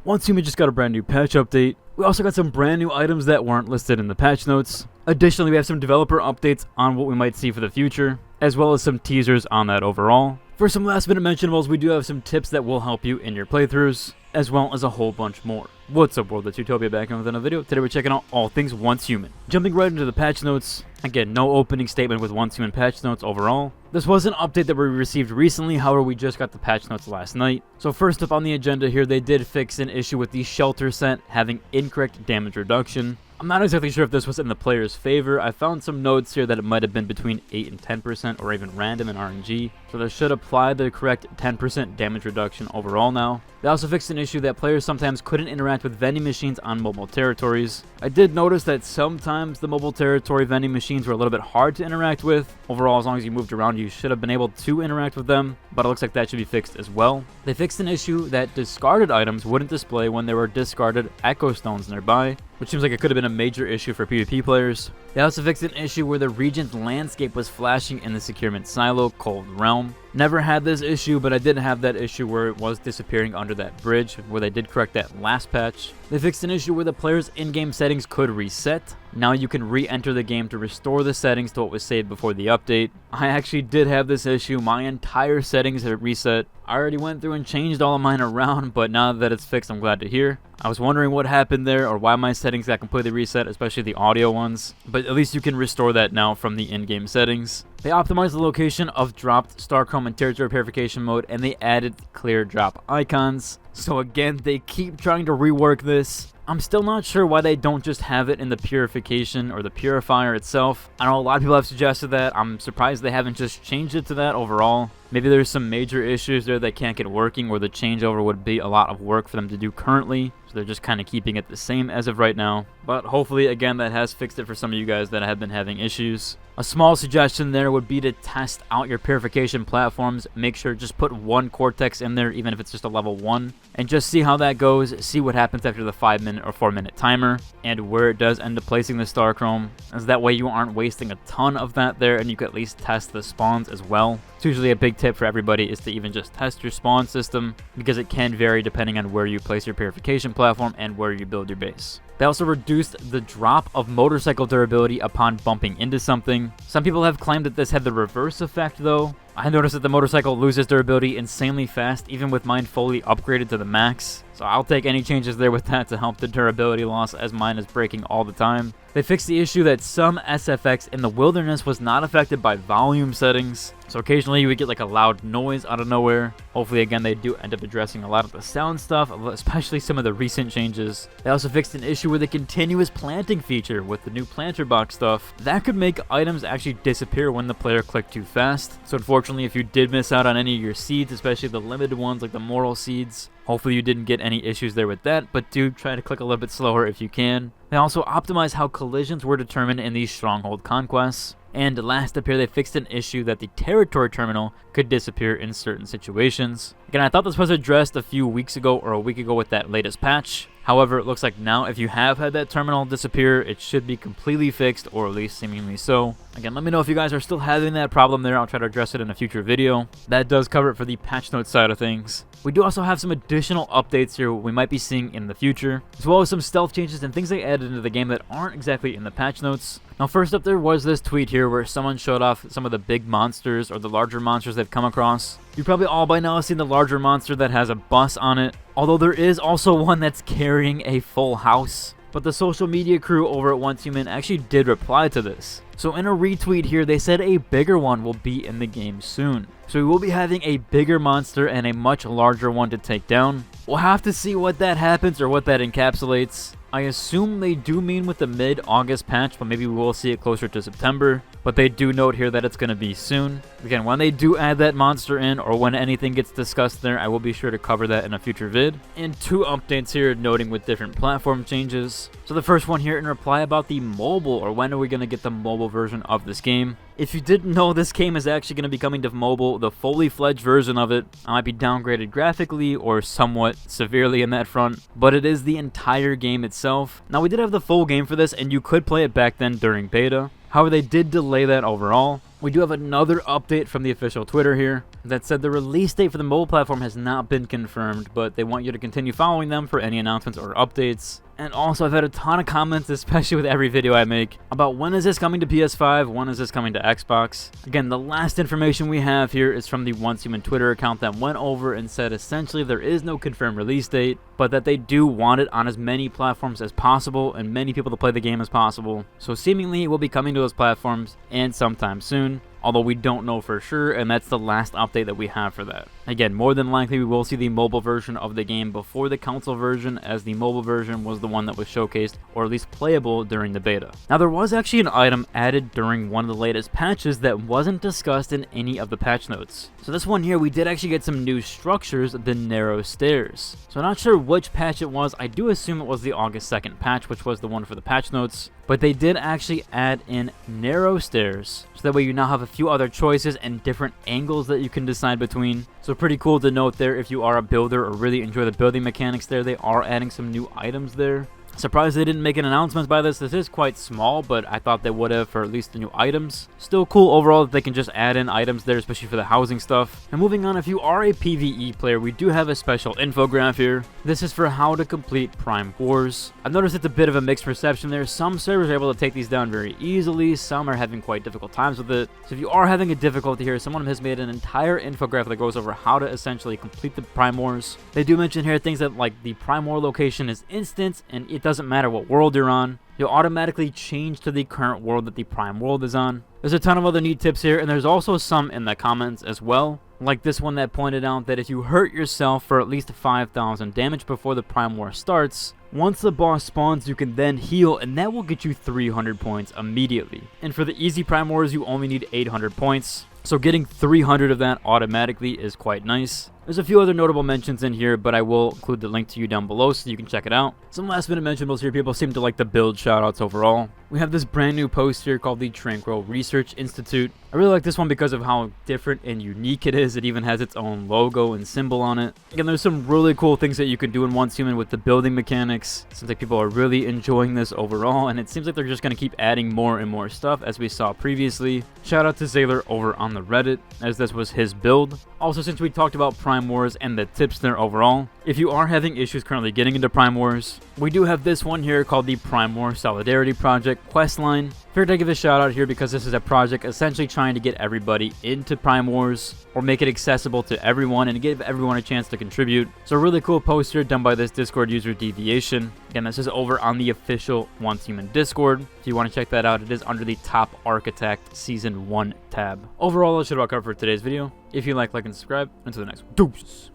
Once Human just got a brand new patch update. We also got some brand new items that weren't listed in the patch notes. Additionally, we have some developer updates on what we might see for the future, as well as some teasers on that overall. For some last minute mentionables, we do have some tips that will help you in your playthroughs, as well as a whole bunch more. What's up, world? It's Utopia back in with another video. Today we're checking out all things Once Human. Jumping right into the patch notes. Again, no opening statement with Once Human patch notes overall. This was an update that we received recently, however we just got the patch notes last night. So first up on the agenda here, they did fix an issue with the shelter set having incorrect damage reduction. I'm not exactly sure if this was in the player's favor. I found some notes here that it might have been between 8 and 10% or even random in RNG. So they should apply the correct 10% damage reduction overall now. They also fixed an issue that players sometimes couldn't interact with vending machines on mobile territories. I did notice that sometimes the mobile territory vending machines were a little bit hard to interact with. Overall, as long as you moved around, you should have been able to interact with them, but it looks like that should be fixed as well. They fixed an issue that discarded items wouldn't display when there were discarded echo stones nearby, which seems like it could have been a major issue for PvP players. They also fixed an issue where the region's landscape was flashing in the securement silo Cold Realm. Never had this issue, but I did have that issue where it was disappearing under that bridge, where they did correct that last patch. They fixed an issue where the player's in-game settings could reset. Now you can re-enter the game to restore the settings to what was saved before the update. I actually did have this issue. My entire settings had reset. I already went through and changed all of mine around, but now that it's fixed, I'm glad to hear. I was wondering what happened there or why my settings got completely reset, especially the audio ones. But at least you can restore that now from the in-game settings. They optimized the location of dropped star chrome and territory purification mode, and they added clear drop icons. So again, they keep trying to rework this. I'm still not sure why they don't just have it in the purification or the purifier itself. I know a lot of people have suggested that. I'm surprised they haven't just changed it to that overall. Maybe there's some major issues there that can't get working, or the changeover would be a lot of work for them to do currently. So they're just kind of keeping it the same as of right now. But hopefully, again, that has fixed it for some of you guys that have been having issues. A small suggestion there would be to test out your purification platforms. Make sure just put one Cortex in there, even if it's just a level 1. And just see how that goes. See what happens after the 5-minute or 4-minute timer. And where it does end up placing the star chrome. As that way you aren't wasting a ton of that there, and you can at least test the spawns as well. It's usually a big tip for everybody is to even just test your spawn system, because it can vary depending on where you place your purification platform and where you build your base. They also reduced the drop of motorcycle durability upon bumping into something. Some people have claimed that this had the reverse effect though. I noticed that the motorcycle loses durability insanely fast, even with mine fully upgraded to the max. So I'll take any changes there with that to help the durability loss, as mine is breaking all the time. They fixed the issue that some SFX in the wilderness was not affected by volume settings. So occasionally you would get like a loud noise out of nowhere. Hopefully again they do end up addressing a lot of the sound stuff, especially some of the recent changes. They also fixed an issue with the continuous planting feature with the new planter box stuff. That could make items actually disappear when the player clicked too fast. So unfortunately, if you did miss out on any of your seeds, especially the limited ones like the moral seeds, hopefully you didn't get any issues there with that, but do try to click a little bit slower if you can. They also optimized how collisions were determined in these stronghold conquests. And last up here, they fixed an issue that the territory terminal could disappear in certain situations. Again, I thought this was addressed a few weeks ago or a week ago with that latest patch. However, it looks like now if you have had that terminal disappear, it should be completely fixed, or at least seemingly so. Again, let me know if you guys are still having that problem there. I'll try to address it in a future video. That does cover it for the patch notes side of things. We do also have some additional updates here we might be seeing in the future, as well as some stealth changes and things they added into the game that aren't exactly in the patch notes. Now first up, there was this tweet here where someone showed off some of the big monsters or the larger monsters they've come across. You've probably all by now seen the larger monster that has a bus on it, although there is also one that's carrying a full house. But the social media crew over at Once Human actually did reply to this. So in a retweet here, they said a bigger one will be in the game soon. So we will be having a bigger monster and a much larger one to take down. We'll have to see what that happens or what that encapsulates. I assume they do mean with the mid-August patch, but maybe we will see it closer to September. But they do note here that it's going to be soon. Again, when they do add that monster in, or when anything gets discussed there, I will be sure to cover that in a future vid. And 2 updates here noting with different platform changes. So the first one here in reply about the mobile, or when are we going to get the mobile version of this game. If you didn't know, this game is actually going to be coming to mobile. The fully fledged version of it might be downgraded graphically or somewhat severely in that front, but it is the entire game itself. Now we did have the full game for this, and you could play it back then during beta. However, they did delay that overall. we do have another update from the official Twitter here that said the release date for the mobile platform has not been confirmed, but they want you to continue following them for any announcements or updates. And also, I've had a ton of comments, especially with every video I make, about when is this coming to PS5, when is this coming to Xbox. Again, the last information we have here is from the Once Human Twitter account that went over and said essentially there is no confirmed release date, but that they do want it on as many platforms as possible and many people to play the game as possible. So seemingly it will be coming to those platforms and sometime soon, although we don't know for sure, and that's the last update that we have for that. Again, more than likely we will see the mobile version of the game before the console version, as the mobile version was the one that was showcased, or at least playable during the beta. Now, there was actually an item added during one of the latest patches that wasn't discussed in any of the patch notes. So this one here, we did actually get some new structures, the narrow stairs. So I'm not sure which patch it was. I do assume it was the August 2nd patch, which was the one for the patch notes. But they did actually add in narrow stairs, so that way you now have a few other choices and different angles that you can decide between. So pretty cool to note there if you are a builder or really enjoy the building mechanics there. They are adding some new items there. Surprised they didn't make an announcement by this. This is quite small, but I thought they would have for at least the new items. Still cool overall that they can just add in items there, especially for the housing stuff. And moving on, if you are a PVE player, we do have a special infograph here. This is for how to complete Prime Wars. I've noticed it's a bit of a mixed reception there. Some servers are able to take these down very easily. Some are having quite difficult times with it. So if you are having a difficulty here, someone has made an entire infograph that goes over how to essentially complete the Prime Wars. They do mention here things that like the Prime War location is instant, and it doesn't matter what world you're on. You'll automatically change to the current world that the Prime world is on. There's a ton of other neat tips here, and there's also some in the comments as well. Like this one that pointed out that if you hurt yourself for at least 5,000 damage before the Prime War starts, once the boss spawns, you can then heal, and that will get you 300 points immediately. And for the easy Prime Wars, you only need 800 points. So getting 300 of that automatically is quite nice. There's a few other notable mentions in here, but I will include the link to you down below so you can check it out. Some last minute mentionables here. People seem to like the build shoutouts overall. We have this brand new post here called the Tranquil Research Institute. I really like this one because of how different and unique it is. It even has its own logo and symbol on it. Again, there's some really cool things that you can do in Once Human with the building mechanics. Seems like people are really enjoying this overall, and it seems like they're just going to keep adding more and more stuff as we saw previously. Shout out to Zaylor over on the Reddit, as this was his build. Also, since we talked about Prime Wars and the tips there overall, if you are having issues currently getting into Prime Wars, we do have this one here called the Prime War Solidarity Project Questline. Figured I'd give a shout out here because this is a project essentially trying to get everybody into Prime Wars, or make it accessible to everyone and give everyone a chance to contribute. So a really cool post here done by this Discord user Deviation. Again, this is over on the official Once Human Discord. If you want to check that out, it is under the Top Architect Season 1 tab. Overall, that's about covered for today's video. If you like and subscribe. Until the next one. Deuces.